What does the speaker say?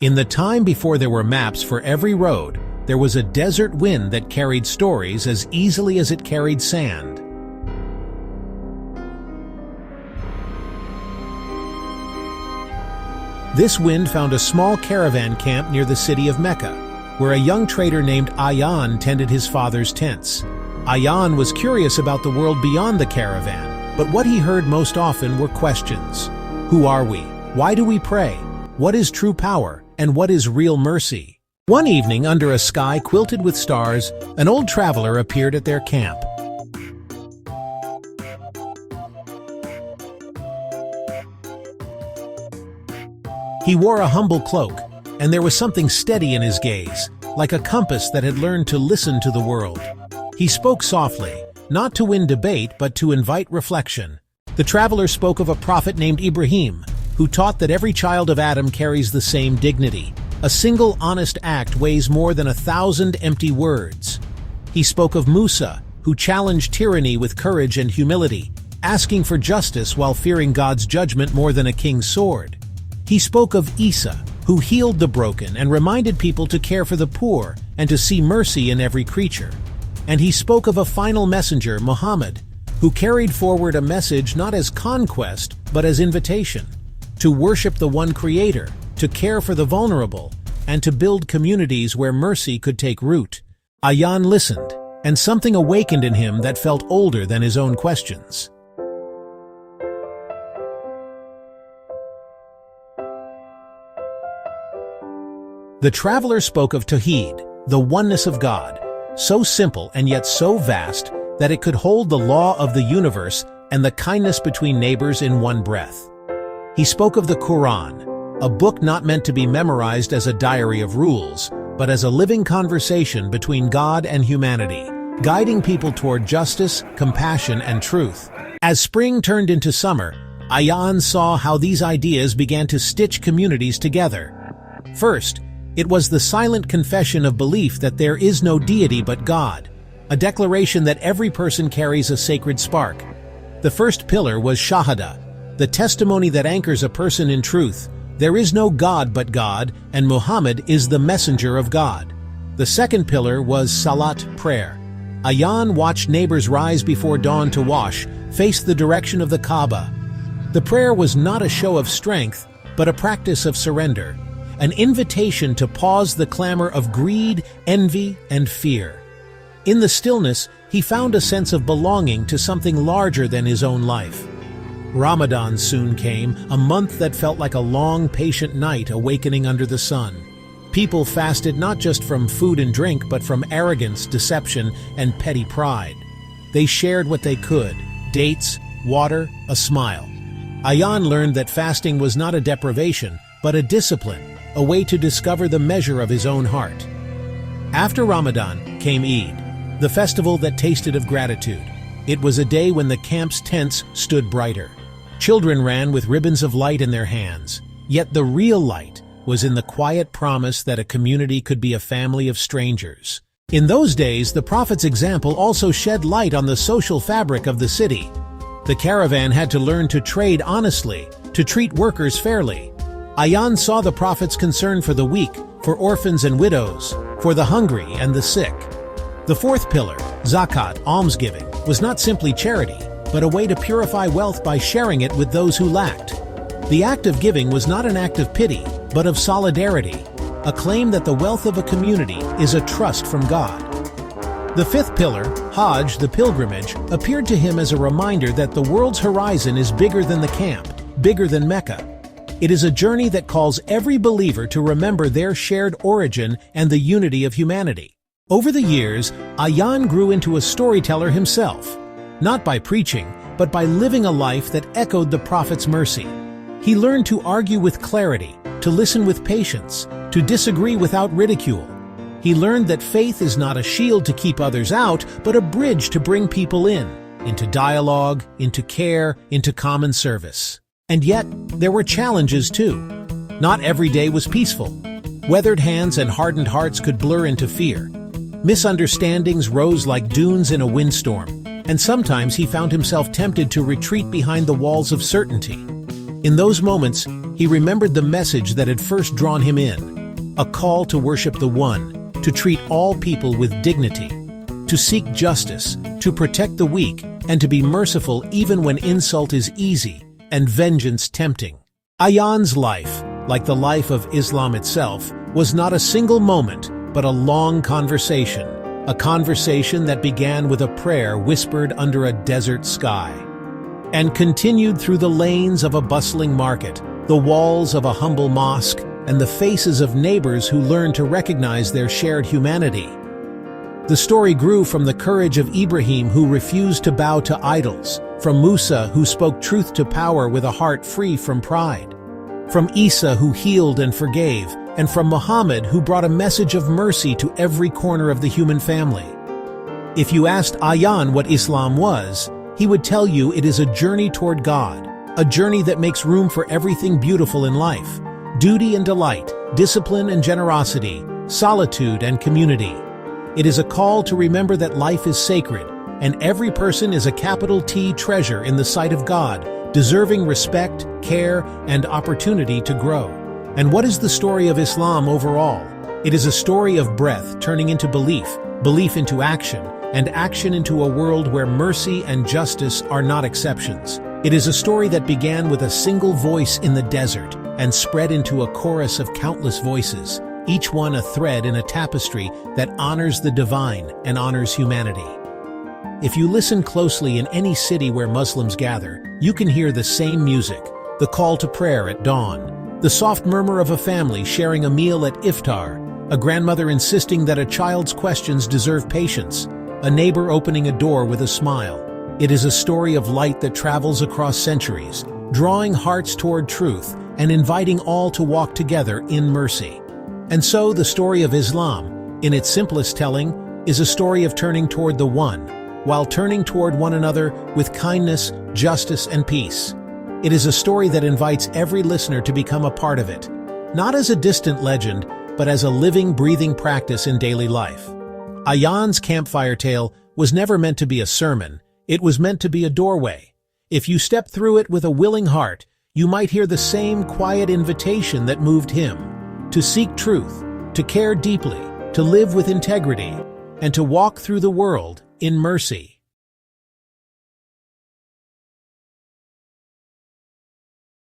In the time before there were maps for every road, there was a desert wind that carried stories as easily as it carried sand. This wind found a small caravan camp near the city of Mecca, where a young trader named Aiyan tended his father's tents. Aiyan was curious about the world beyond the caravan, but what he heard most often were questions. Who are we? Why do we pray? What is true power? And what is real mercy? One evening, under a sky quilted with stars, an old traveler appeared at their camp. He wore a humble cloak, and there was something steady in his gaze, like a compass that had learned to listen to the world. He spoke softly, not to win debate but to invite reflection. The traveler spoke of a prophet named Ibrahim, who taught that every child of Adam carries the same dignity. A single honest act weighs more than 1,000 empty words. He spoke of Musa, who challenged tyranny with courage and humility, asking for justice while fearing God's judgment more than a king's sword. He spoke of Isa, who healed the broken and reminded people to care for the poor and to see mercy in every creature. And he spoke of a final messenger, Muhammad, who carried forward a message not as conquest but as invitation, to worship the one Creator, to care for the vulnerable, and to build communities where mercy could take root. Aiyan listened, and something awakened in him that felt older than his own questions. The traveler spoke of Tawheed, the oneness of God, so simple and yet so vast that it could hold the law of the universe and the kindness between neighbors in one breath. He spoke of the Quran, a book not meant to be memorized as a diary of rules, but as a living conversation between God and humanity, guiding people toward justice, compassion, and truth. As spring turned into summer, Aiyan saw how these ideas began to stitch communities together. First, it was the silent confession of belief that there is no deity but God, a declaration that every person carries a sacred spark. The first pillar was Shahada, the testimony that anchors a person in truth. There is no God but God, and Muhammad is the messenger of God. The second pillar was Salat, prayer. Aiyan watched neighbors rise before dawn to wash, face the direction of the Kaaba. The prayer was not a show of strength, but a practice of surrender, an invitation to pause the clamor of greed, envy, and fear. In the stillness, he found a sense of belonging to something larger than his own life. Ramadan soon came, a month that felt like a long, patient night awakening under the sun. People fasted not just from food and drink, but from arrogance, deception, and petty pride. They shared what they could: dates, water, a smile. Aiyan learned that fasting was not a deprivation, but a discipline, a way to discover the measure of his own heart. After Ramadan came Eid, the festival that tasted of gratitude. It was a day when the camp's tents stood brighter. Children ran with ribbons of light in their hands, yet the real light was in the quiet promise that a community could be a family of strangers. In those days, the Prophet's example also shed light on the social fabric of the city. The caravan had to learn to trade honestly, to treat workers fairly. Aiyan saw the Prophet's concern for the weak, for orphans and widows, for the hungry and the sick. The fourth pillar, zakat, almsgiving, was not simply charity, but a way to purify wealth by sharing it with those who lacked. The act of giving was not an act of pity, but of solidarity, a claim that the wealth of a community is a trust from God. The fifth pillar, Hajj, the pilgrimage, appeared to him as a reminder that the world's horizon is bigger than the camp, bigger than Mecca. It is a journey that calls every believer to remember their shared origin and the unity of humanity. Over the years, Aiyan grew into a storyteller himself, not by preaching, but by living a life that echoed the Prophet's mercy. He learned to argue with clarity, to listen with patience, to disagree without ridicule. He learned that faith is not a shield to keep others out, but a bridge to bring people in, into dialogue, into care, into common service. And yet, there were challenges too. Not every day was peaceful. Weathered hands and hardened hearts could blur into fear. Misunderstandings rose like dunes in a windstorm, and sometimes he found himself tempted to retreat behind the walls of certainty. In those moments, he remembered the message that had first drawn him in, a call to worship the One, to treat all people with dignity, to seek justice, to protect the weak, and to be merciful even when insult is easy and vengeance tempting. Aiyan's life, like the life of Islam itself, was not a single moment, but a long conversation, a conversation that began with a prayer whispered under a desert sky, and continued through the lanes of a bustling market, the walls of a humble mosque, and the faces of neighbors who learned to recognize their shared humanity. The story grew from the courage of Ibrahim, who refused to bow to idols, from Musa, who spoke truth to power with a heart free from pride, from Isa, who healed and forgave, and from Muhammad, who brought a message of mercy to every corner of the human family. If you asked Aiyan what Islam was, he would tell you it is a journey toward God, a journey that makes room for everything beautiful in life: duty and delight, discipline and generosity, solitude and community. It is a call to remember that life is sacred, and every person is a capital T treasure in the sight of God, deserving respect, care, and opportunity to grow. And what is the story of Islam overall? It is a story of breath turning into belief, belief into action, and action into a world where mercy and justice are not exceptions. It is a story that began with a single voice in the desert and spread into a chorus of countless voices, each one a thread in a tapestry that honors the divine and honors humanity. If you listen closely in any city where Muslims gather, you can hear the same music: the call to prayer at dawn, the soft murmur of a family sharing a meal at iftar, a grandmother insisting that a child's questions deserve patience, a neighbor opening a door with a smile. It is a story of light that travels across centuries, drawing hearts toward truth and inviting all to walk together in mercy. And so the story of Islam, in its simplest telling, is a story of turning toward the One, while turning toward one another with kindness, justice, and peace. It is a story that invites every listener to become a part of it, not as a distant legend, but as a living, breathing practice in daily life. Aiyan's campfire tale was never meant to be a sermon, it was meant to be a doorway. If you step through it with a willing heart, you might hear the same quiet invitation that moved him: to seek truth, to care deeply, to live with integrity, and to walk through the world in mercy.